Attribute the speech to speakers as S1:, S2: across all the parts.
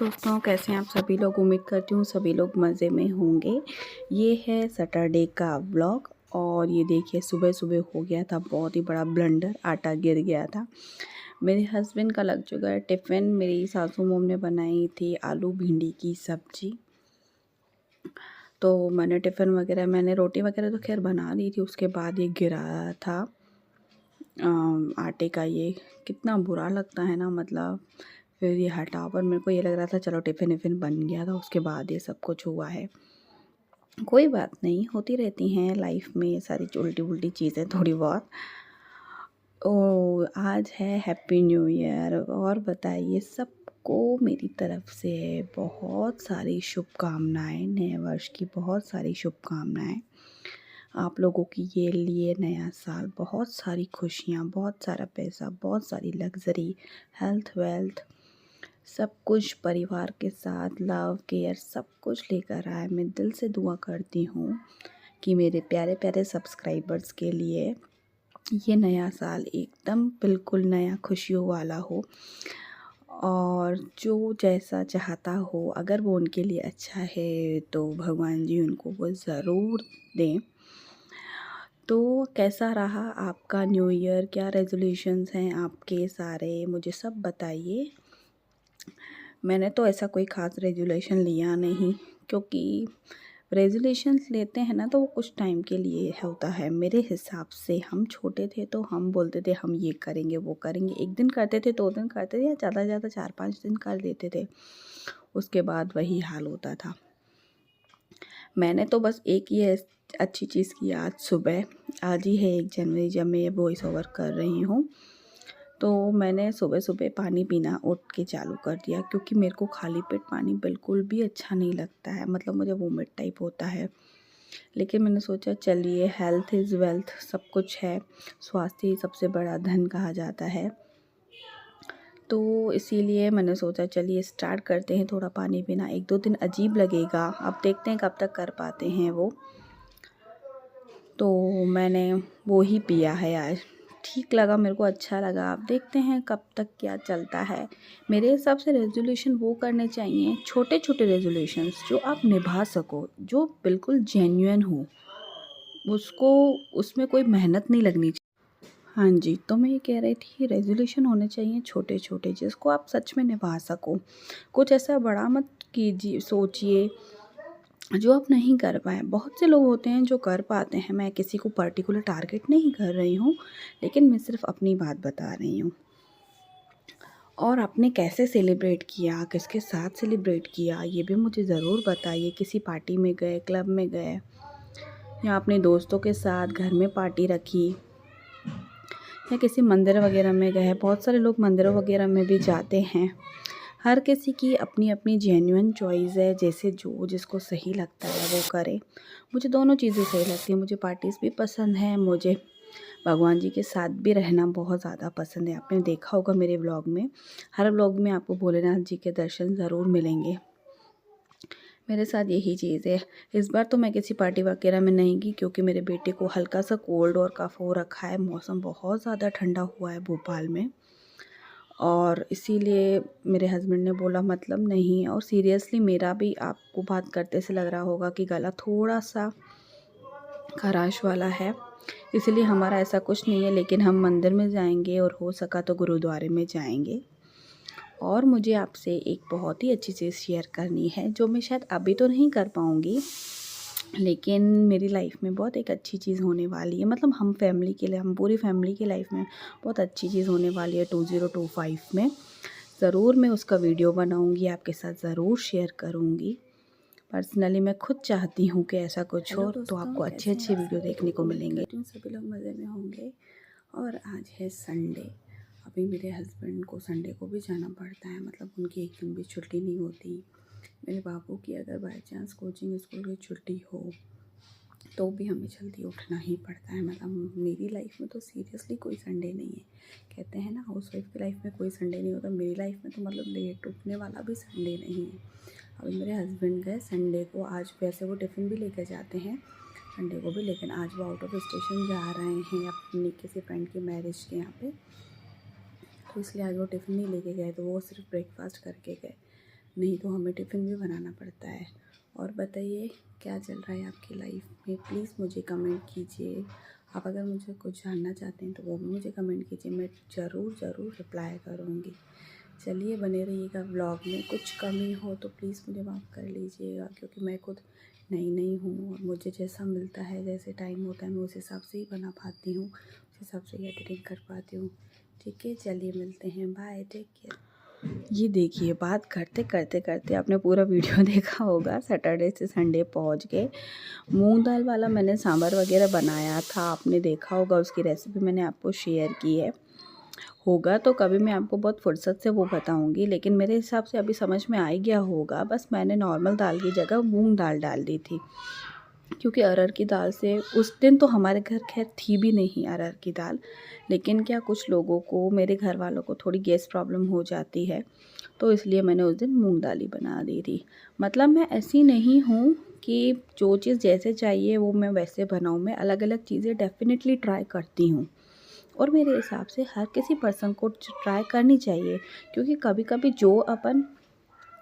S1: दोस्तों, कैसे हैं आप सभी लोग। उम्मीद करती हूँ सभी लोग मज़े में होंगे। ये है सैटरडे का व्लॉग और ये देखिए सुबह सुबह हो गया था बहुत ही बड़ा ब्लंडर, आटा गिर गया था। मेरे हस्बैंड का लग चुका है टिफ़िन। मेरी सासू मोम ने बनाई थी आलू भिंडी की सब्ज़ी, तो मैंने टिफ़िन वगैरह, मैंने रोटी वगैरह तो खैर बना ली थी। उसके बाद ये गिरा था आटे का। ये कितना बुरा लगता है ना, मतलब फिर ये हटा, पर मेरे को ये लग रहा था चलो टिफ़िन विफ़िन बन गया था, उसके बाद ये सब कुछ हुआ है। कोई बात नहीं, होती रहती हैं लाइफ में ये सारी उल्टी उल्टी चीज़ें थोड़ी बहुत। आज है हैप्पी न्यू ईयर और बताइए सबको मेरी तरफ से बहुत सारी शुभकामनाएं, नए वर्ष की बहुत सारी शुभकामनाएं। आप लोगों की ये लिए नया साल बहुत सारी खुशियाँ, बहुत सारा पैसा, बहुत सारी लग्ज़री, हेल्थ वेल्थ, सब कुछ परिवार के साथ लव केयर सब कुछ लेकर आए। मैं दिल से दुआ करती हूँ कि मेरे प्यारे प्यारे सब्सक्राइबर्स के लिए ये नया साल एकदम बिल्कुल नया खुशियों वाला हो और जो जैसा चाहता हो, अगर वो उनके लिए अच्छा है तो भगवान जी उनको वो ज़रूर दें। तो कैसा रहा आपका न्यू ईयर, क्या रेज़ोल्यूशंस हैं आपके सारे, मुझे सब बताइए। मैंने तो ऐसा कोई ख़ास रेज़ोल्यूशन लिया नहीं, क्योंकि रेज़ोल्यूशंस लेते हैं ना तो वो कुछ टाइम के लिए होता है। मेरे हिसाब से हम छोटे थे तो हम बोलते थे हम ये करेंगे वो करेंगे, 1 दिन करते थे, 2 दिन करते थे या ज़्यादा से ज़्यादा 4-5 दिन कर देते थे, उसके बाद वही हाल होता था। मैंने तो बस एक ये अच्छी चीज़ की, आज सुबह, आज ही है 1 जनवरी जब मैं ये वॉइस ओवर कर रही हूँ, तो मैंने सुबह सुबह पानी पीना उठ के चालू कर दिया, क्योंकि मेरे को खाली पेट पानी बिल्कुल भी अच्छा नहीं लगता है, मतलब मुझे वोमिट टाइप होता है। लेकिन मैंने सोचा चलिए, हेल्थ इज़ वेल्थ, सब कुछ है, स्वास्थ्य ही सबसे बड़ा धन कहा जाता है, तो इसीलिए मैंने सोचा चलिए स्टार्ट करते हैं थोड़ा पानी पीना। 1-2 दिन अजीब लगेगा, अब देखते हैं कब तक कर पाते हैं वो। तो मैंने वो ही पिया है आज, ठीक लगा मेरे को, अच्छा लगा। अब देखते हैं कब तक क्या चलता है। मेरे हिसाब से रेज़ोल्यूशन वो करने चाहिए, छोटे छोटे रेज़ोल्यूशंस जो आप निभा सको, जो बिल्कुल जेन्युइन हो, उसको, उसमें कोई मेहनत नहीं लगनी चाहिए। हाँ जी, तो मैं ये कह रही थी रेज़ोल्यूशन होने चाहिए छोटे छोटे, जिसको आप सच में निभा सको। कुछ ऐसा बड़ा मत कीजिए, सोचिए जो आप नहीं कर पाएँ। बहुत से लोग होते हैं जो कर पाते हैं, मैं किसी को पर्टिकुलर टारगेट नहीं कर रही हूँ, लेकिन मैं सिर्फ अपनी बात बता रही हूँ। और आपने कैसे सेलिब्रेट किया, किसके साथ सेलिब्रेट किया, ये भी मुझे ज़रूर बताइए। किसी पार्टी में गए, क्लब में गए, या अपने दोस्तों के साथ घर में पार्टी रखी, या किसी मंदिर वगैरह में गए। बहुत सारे लोग मंदिरों वगैरह में भी जाते हैं। हर किसी की अपनी अपनी जेन्युइन चॉइस है, जैसे जो जिसको सही लगता है वो करे। मुझे दोनों चीज़ें सही लगती हैं, मुझे पार्टीज़ भी पसंद है, मुझे भगवान जी के साथ भी रहना बहुत ज़्यादा पसंद है। आपने देखा होगा मेरे व्लॉग में, हर व्लॉग में आपको भोलेनाथ जी के दर्शन ज़रूर मिलेंगे। मेरे साथ यही चीज़ है। इस बार तो मैं किसी पार्टी वगैरह में नहीं गई, क्योंकि मेरे बेटे को हल्का सा कोल्ड और कफ़ हो रखा है। मौसम बहुत ज़्यादा ठंडा हुआ है भोपाल में, और इसीलिए मेरे हस्बैंड ने बोला मतलब नहीं। और सीरियसली मेरा भी आपको बात करते से लग रहा होगा कि गला थोड़ा सा खराश वाला है, इसलिए हमारा ऐसा कुछ नहीं है। लेकिन हम मंदिर में जाएंगे और हो सका तो गुरुद्वारे में जाएंगे। और मुझे आपसे एक बहुत ही अच्छी चीज़ शेयर करनी है, जो मैं शायद अभी तो नहीं कर पाऊँगी, लेकिन मेरी लाइफ में बहुत एक अच्छी चीज़ होने वाली है। मतलब हम फैमिली के लिए, हम पूरी फैमिली की लाइफ में बहुत अच्छी चीज़ होने वाली है 2025 में। ज़रूर मैं उसका वीडियो बनाऊंगी, आपके साथ ज़रूर शेयर करूंगी। पर्सनली मैं खुद चाहती हूँ कि ऐसा कुछ हो, तो आपको अच्छे अच्छे वीडियो देखने को मिलेंगे। सभी लोग मज़े में होंगे। और आज है संडे। अभी मेरे हस्बैंड को संडे को भी जाना पड़ता है, मतलब उनकी एक दिन भी छुट्टी नहीं होती। मेरे बाबू की अगर बाय चांस कोचिंग स्कूल की छुट्टी हो तो भी हमें जल्दी उठना ही पड़ता है। मतलब मेरी लाइफ में तो सीरियसली कोई संडे नहीं है। कहते हैं ना हाउसवाइफ की लाइफ में कोई संडे नहीं होता, मेरी लाइफ में तो मतलब लेट उठने वाला भी संडे नहीं है। अभी मेरे हस्बैंड गए संडे को, आज वैसे वो टिफ़िन भी लेकर जाते हैं संडे को भी, लेकिन आज वो आउट ऑफ स्टेशन जा रहे हैं अपनी किसी फ्रेंड की मैरिज के यहाँ पे, तो इसलिए आज वो टिफ़िन नहीं लेके गए, तो वो सिर्फ ब्रेकफास्ट करके गए। नहीं तो हमें टिफ़िन भी बनाना पड़ता है। और बताइए क्या चल रहा है आपकी लाइफ में, प्लीज़ मुझे कमेंट कीजिए। आप अगर मुझे कुछ जानना चाहते हैं तो वो भी मुझे कमेंट कीजिए, मैं ज़रूर रिप्लाई करूँगी। चलिए बने रहिएगा व्लॉग में। कुछ कमी हो तो प्लीज़ मुझे माफ़ कर लीजिएगा, क्योंकि मैं खुद नई हूँ और मुझे जैसा मिलता है, जैसे टाइम होता है, मैं उस हिसाब से ही बना पाती हूँ, उस हिसाब से ही एडिटिंग कर पाती हूँ। ठीक है, चलिए मिलते हैं, बाय, टेक केयर। ये देखिए, बात करते आपने पूरा वीडियो देखा होगा। सैटरडे से संडे पहुंच गए। मूंग दाल वाला मैंने सांभर वगैरह बनाया था, आपने देखा होगा, उसकी रेसिपी मैंने आपको शेयर की है। होगा तो कभी मैं आपको बहुत फुर्सत से वो बताऊंगी, लेकिन मेरे हिसाब से अभी समझ में आ ही गया होगा। बस मैंने नॉर्मल दाल की जगह मूंग दाल डाल दी थी, क्योंकि अरहर की दाल से उस दिन तो हमारे घर खैर थी भी नहीं अरहर की दाल, लेकिन क्या कुछ लोगों को, मेरे घर वालों को थोड़ी गैस प्रॉब्लम हो जाती है, तो इसलिए मैंने उस दिन मूंग दाल ही बना दी थी। मतलब मैं ऐसी नहीं हूँ कि जो चीज़ जैसे चाहिए वो मैं वैसे बनाऊँ, मैं अलग अलग चीज़ें डेफ़िनेटली ट्राई करती हूँ। और मेरे हिसाब से हर किसी पर्सन को ट्राई करनी चाहिए, क्योंकि कभी कभी जो अपन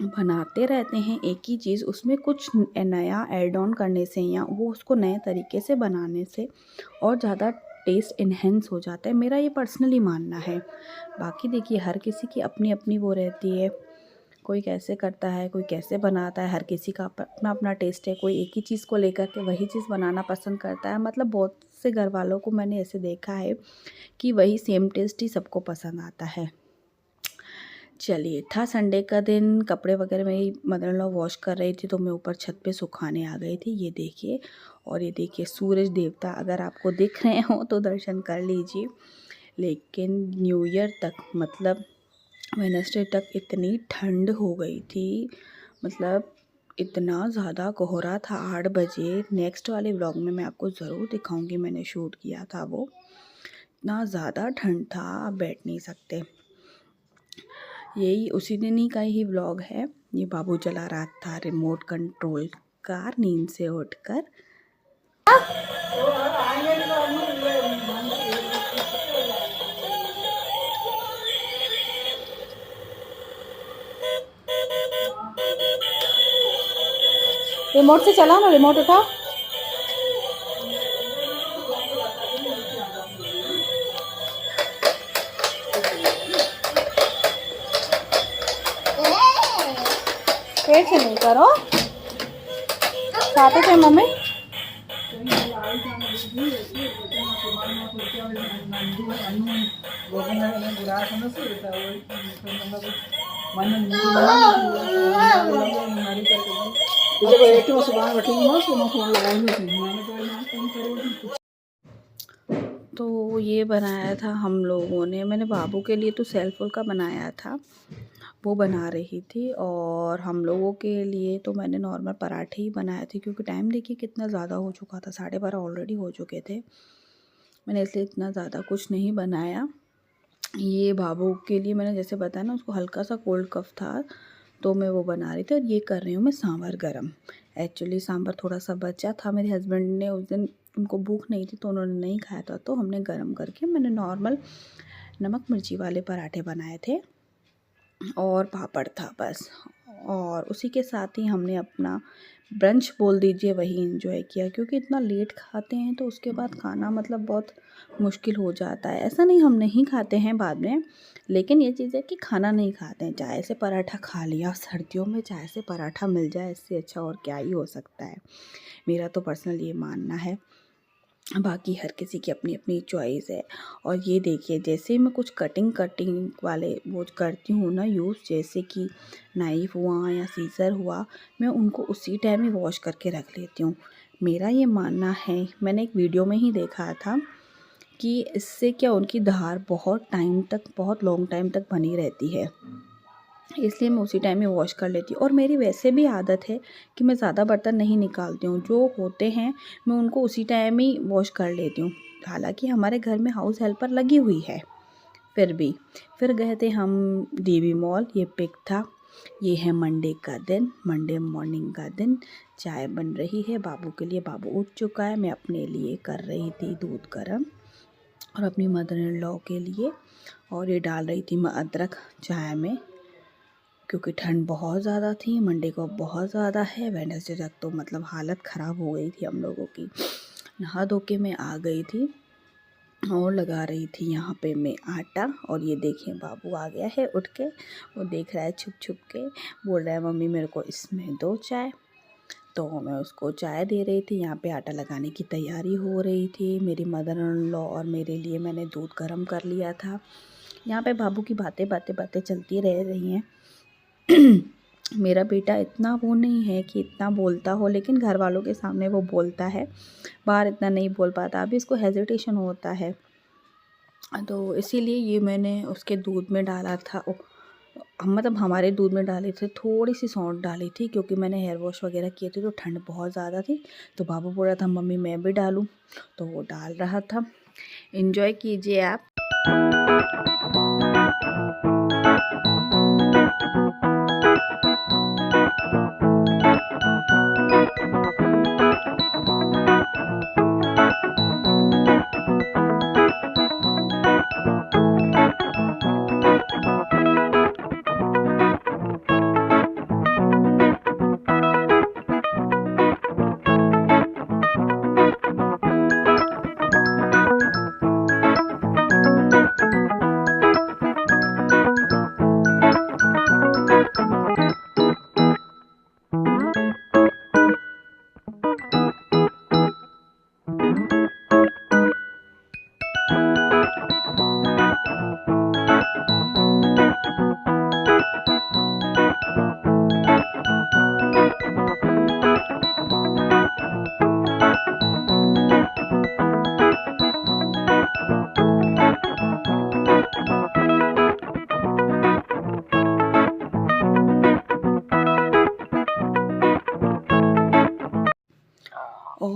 S1: बनाते रहते हैं एक ही चीज़, उसमें कुछ नया ऐड ऑन करने से या वो उसको नए तरीके से बनाने से और ज़्यादा टेस्ट इन्हेंस हो जाता है, मेरा ये पर्सनली मानना है। बाकी देखिए, हर किसी की अपनी अपनी वो रहती है, कोई कैसे करता है, कोई कैसे बनाता है, हर किसी का अपना अपना टेस्ट है। कोई एक ही चीज़ को लेकर के वही चीज़ बनाना पसंद करता है। मतलब बहुत से घर वालों को मैंने ऐसे देखा है कि वही सेम टेस्ट ही सबको पसंद आता है। चलिए, था संडे का दिन, कपड़े वगैरह मेरी मदर इन लॉ वॉश कर रही थी, तो मैं ऊपर छत पे सुखाने आ गई थी। ये देखिए, और ये देखिए सूरज देवता अगर आपको दिख रहे हो तो दर्शन कर लीजिए। लेकिन न्यू ईयर तक, मतलब वेडनेसडे तक इतनी ठंड हो गई थी, मतलब इतना ज़्यादा कोहरा था 8 बजे। नेक्स्ट वाले व्लॉग में मैं आपको ज़रूर दिखाऊंगी, मैंने शूट किया था वो। इतना ज़्यादा ठंड था, आप बैठ नहीं सकते। यही उसी दिन ही का ही व्लॉग है। ये बाबू चला रहा था रिमोट कंट्रोल कार नींद से उठकर। रिमोट से चला ना, रिमोट उठा। पेट से नहीं करो, खाते थे मम्मी। तो ये बनाया था हम लोगों ने, मैंने बाबू के लिए तो सेल फुल्का बनाया था, वो बना रही थी। और हम लोगों के लिए तो मैंने नॉर्मल पराठे ही बनाए थे, क्योंकि टाइम देखिए कितना ज़्यादा हो चुका था, 12:30 ऑलरेडी हो चुके थे। मैंने इसलिए इतना ज़्यादा कुछ नहीं बनाया। ये बाबू के लिए मैंने जैसे बताया ना, उसको हल्का सा कोल्ड कफ था, तो मैं वो बना रही थी। और ये कर रही हूँ मैं सांभर गरम। एक्चुअली सांभर थोड़ा सा बचा था, मेरे हस्बैंड ने उस दिन, उनको भूख नहीं थी तो उन्होंने नहीं खाया था, तो हमने गरम करके, मैंने नॉर्मल नमक मिर्ची वाले पराठे बनाए थे और पापड़ था बस। और उसी के साथ ही हमने अपना ब्रंच बोल दीजिए वही एंजॉय किया, क्योंकि इतना लेट खाते हैं तो उसके बाद खाना मतलब बहुत मुश्किल हो जाता है। ऐसा नहीं हम नहीं खाते हैं बाद में, लेकिन ये चीज़ है कि खाना नहीं खाते हैं। चाय से पराठा खा लिया, सर्दियों में चाय से पराठा मिल जाए, इससे अच्छा और क्या ही हो सकता है, मेरा तो पर्सनल ये मानना है। बाकी हर किसी की अपनी अपनी चॉइस है। और ये देखिए, जैसे मैं कुछ कटिंग वाले वो करती हूँ ना यूज़, जैसे कि नाइफ़ हुआ या सीज़र हुआ, मैं उनको उसी टाइम ही वॉश करके रख लेती हूँ। मेरा ये मानना है, मैंने एक वीडियो में ही देखा था कि इससे क्या, उनकी धार बहुत टाइम तक, बहुत लॉन्ग टाइम तक बनी रहती है, इसलिए मैं उसी टाइम में वॉश कर लेती हूँ। और मेरी वैसे भी आदत है कि मैं ज़्यादा बर्तन नहीं निकालती हूँ, जो होते हैं मैं उनको उसी टाइम ही वॉश कर लेती हूँ। हालांकि हमारे घर में हाउस हेल्पर लगी हुई है, फिर गए थे हम DV मॉल। ये पिक था, ये है मंडे का दिन, मंडे मॉर्निंग का दिन। चाय बन रही है बाबू के लिए, बाबू उठ चुका है, मैं अपने लिए कर रही थी दूध गर्म और अपनी मदर इन लॉ के लिए। और ये डाल रही थी मैं अदरक चाय में। क्योंकि ठंड बहुत ज़्यादा थी। मंडे को बहुत ज़्यादा है, वेडनेसडे तक तो मतलब हालत ख़राब हो गई थी हम लोगों की। नहा धो के मैं आ गई थी और लगा रही थी यहाँ पे मैं आटा। और ये देखिए बाबू आ गया है उठ के, वो देख रहा है छुप छुप के, बोल रहा है मम्मी मेरे को इसमें दो चाय। तो मैं उसको चाय दे रही थी। यहाँ पे आटा लगाने की तैयारी हो रही थी। मेरी मदर इन लॉ और मेरे लिए मैंने दूध गर्म कर लिया था। यहाँ पे बाबू की बातें बातें बातें चलती रह रही हैं। मेरा बेटा इतना वो नहीं है कि इतना बोलता हो, लेकिन घर वालों के सामने वो बोलता है, बाहर इतना नहीं बोल पाता। अभी इसको हेजिटेशन होता है, तो इसीलिए ये मैंने उसके दूध में डाला था। मतलब हमारे दूध में डाले थे, थोड़ी सी सौंठ डाली थी, क्योंकि मैंने हेयर वॉश वगैरह किए थे तो ठंड बहुत ज़्यादा थी। तो बाबू बोल रहा था मम्मी मैं भी डालूँ, तो वो डाल रहा था। एंजॉय कीजिए आप।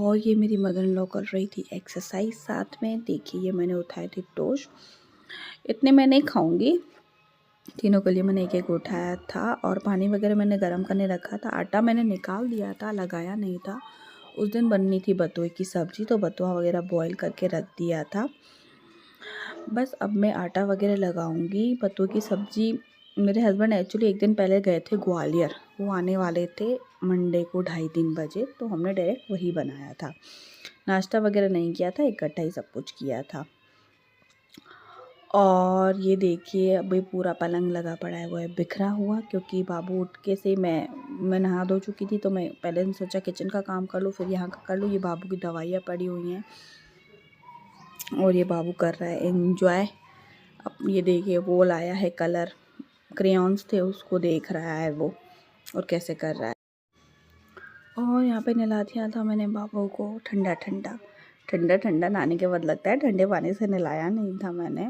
S1: और ये मेरी मदर इन लॉ कर रही थी एक्सरसाइज साथ में। देखिए ये मैंने उठाए थे टोस्ट, इतने मैं नहीं खाऊंगी, तीनों के लिए मैंने एक एक उठाया था। और पानी वगैरह मैंने गर्म करने रखा था। आटा मैंने निकाल दिया था, लगाया नहीं था। उस दिन बननी थी बथुए की सब्ज़ी, तो बथुआ वगैरह बॉईल करके रख दिया था। बस अब मैं आटा वगैरह लगाऊंगी। बथुए की सब्ज़ी, मेरे हस्बैंड एक्चुअली एक दिन पहले गए थे ग्वालियर, वो आने वाले थे मंडे को 2:30-3 बजे, तो हमने डायरेक्ट वही बनाया था। नाश्ता वगैरह नहीं किया था, इकट्ठा ही सब कुछ किया था। और ये देखिए अभी पूरा पलंग लगा पड़ा है, वो है बिखरा हुआ, क्योंकि बाबू उठ के से मैं नहा धो चुकी थी, तो मैं पहले सोचा किचन का काम कर लूँ, फिर यहाँ का कर लूँ। ये बाबू की दवाइयाँ पड़ी हुई हैं और ये बाबू कर रहा है एंजॉय। अब ये देखिए वो लाया है कलर, क्रेयॉन्स थे, उसको देख रहा है वो और कैसे कर रहा है। और यहाँ पे नहला दिया था मैंने बाबू को ठंडा ठंडा। ठंडा ठंडा नहाने के बाद लगता है ठंडे पानी से नहलाया नहीं था मैंने।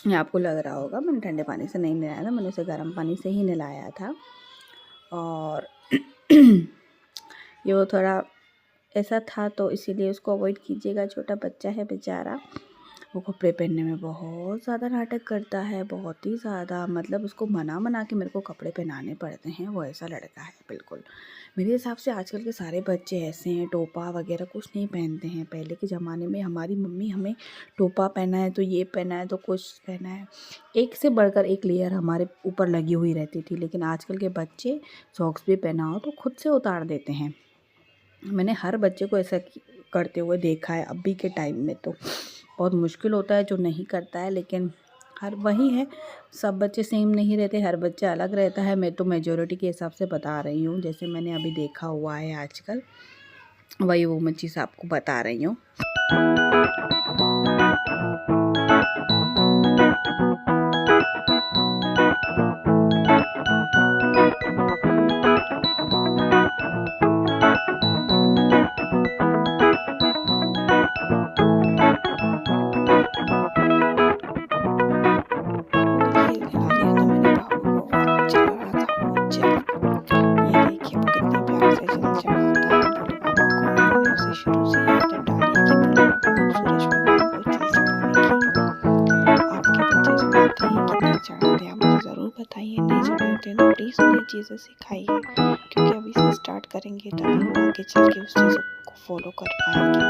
S1: ये आपको लग रहा होगा मैंने ठंडे पानी से नहीं नहलाया था, मैंने उसे गर्म पानी से ही नहलाया था। और ये वो थोड़ा ऐसा था, तो इसीलिए उसको अवॉइड कीजिएगा। छोटा बच्चा है बेचारा, वो कपड़े पहनने में बहुत ज़्यादा नाटक करता है, बहुत ही ज़्यादा। मतलब उसको मना के मेरे को कपड़े पहनाने पड़ते हैं, वो ऐसा लड़का है बिल्कुल। मेरे हिसाब से आजकल के सारे बच्चे ऐसे हैं, टोपा वगैरह कुछ नहीं पहनते हैं। पहले के ज़माने में हमारी मम्मी हमें टोपा पहना है तो ये पहना है तो कुछ पहना है, एक से बढ़कर एक लेयर हमारे ऊपर लगी हुई रहती थी। लेकिन आजकल के बच्चे सॉक्स भी पहना हो तो खुद से उतार देते हैं। मैंने हर बच्चे को ऐसा करते हुए देखा है अभी के टाइम में। तो बहुत मुश्किल होता है जो नहीं करता है, लेकिन हर वही है, सब बच्चे सेम नहीं रहते, हर बच्चा अलग रहता है। मैं तो मेजॉरिटी के हिसाब से बता रही हूँ, जैसे मैंने अभी देखा हुआ है आजकल, वही वो मैं चीज़ आपको बता रही हूँ। शुरू से आदत डाली कि सूरज भगवान को जल चढ़ाने की। आपके बच्चे चढ़ाते हैं कि नहीं चढ़ाते, आप मुझे ज़रूर बताइए। नहीं चढ़ाते तो प्लीज़ उन्हें चीज़ें सिखाइए, क्योंकि अभी से स्टार्ट करेंगे तभी वो आगे चल के उस चीज़ों को फॉलो कर पाएंगे।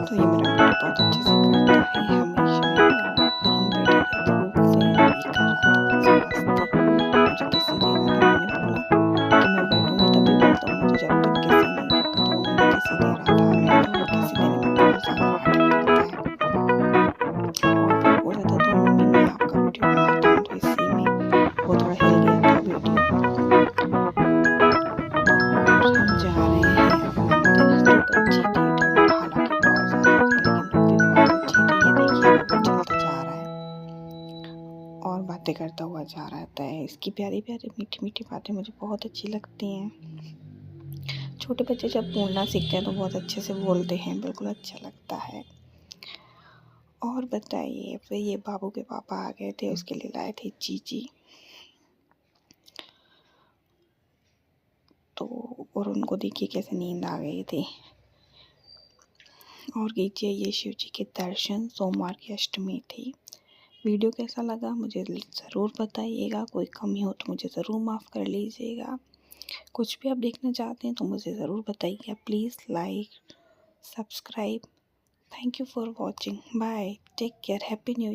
S1: तो ये मेरा बेटा बहुत अच्छे से करता है हमेशा ही, और फिर हम बैठे रहते हैं, वो भी कर रहा था मस्ती। बातें करता हुआ जा रहता है। इसकी प्यारी प्यारी मीठी मीठी बातें मुझे बहुत अच्छी लगती हैं। छोटे बच्चे जब बोलना सीखते हैं तो बहुत अच्छे से बोलते हैं, बिल्कुल अच्छा लगता है। और बताइए, फिर ये बाबू के पापा आ गए थे, उसके लिए लाए थे चीची। तो और उनको देखिए कैसे नींद आ गई थी। और कीजिए ये शिव जी के दर्शन। सोमवार की अष्टमी थी। वीडियो कैसा लगा मुझे ज़रूर बताइएगा। कोई कमी हो तो मुझे ज़रूर माफ़ कर लीजिएगा। कुछ भी आप देखना चाहते हैं तो मुझे ज़रूर बताइएगा। Please like, subscribe. Thank you for watching. Bye, take care, happy new year.